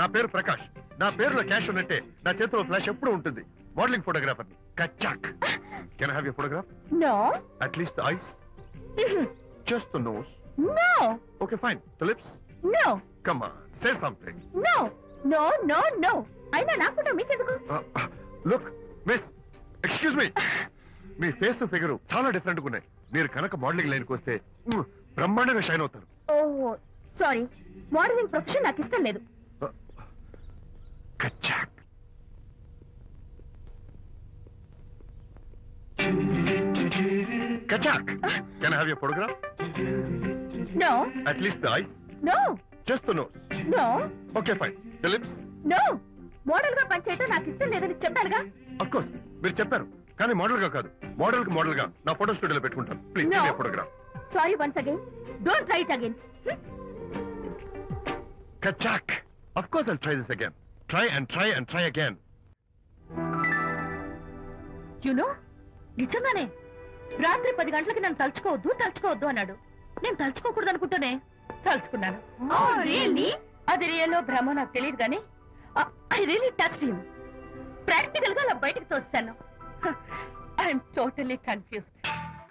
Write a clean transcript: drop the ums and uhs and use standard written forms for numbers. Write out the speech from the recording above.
నా పేరు ప్రకాష్. నా పేరులో క్యాష్ ఉన్నట్టే నా చేతిలో ఫ్లాష్ ఎప్పుడు ఉంటుంది. మోడలింగ్ ఫోటోగ్రాఫర్ కచ్చాక్. Can I have your photograph? No. At least the eyes, just the nose. No. Okay fine. The lips? No. Come on, say something. No. No, no, no. అయినా నా ఫోటో మీకెందుకు? Look miss, excuse me. మీ face figure చాలా different గా ఉన్నాయి. మీరు కనుక modelling లైన్కి వస్తే బ్రహ్మాండంగా షైన్ అవుతారు. ఓ సారీ, మోడలింగ్ ప్రొఫెషన్ నాకు ఇష్టం లేదు. కచ్చాక్. కచ్చాక్. Can I have your photograph? No. At least the eyes, no. Just the nose. No. Okay fine. The lips? No. Model గా పనిచేయటం నాకు ఇష్టం లేదని చెప్పానుగా. ఆఫ్ కోర్స్ మీరు చెప్పారు, కానీ మోడల్ గా కాదు. మోడల్ కి మోడల్ గా నా ఫోటో స్టూడియోలో పెట్టుకుంటాను. Please No. Photograph. Sorry once again. Don't try it again. కచ్చాక్. Of course I'll try this again. Try and try and try again. You know, నిజంగానే రాత్రి 10 గంటలకి నన్ను తలుచుకోవద్దు అన్నాడు. నేను తలుచుకోకూడదు అనుకుంటూనే తలుచుకున్నాను. అది రియల్లో భ్రమ నాకు తెలియదు కానీ I really touch him. Practical గా అలా బయటకు తోస్తాను. I'm totally confused.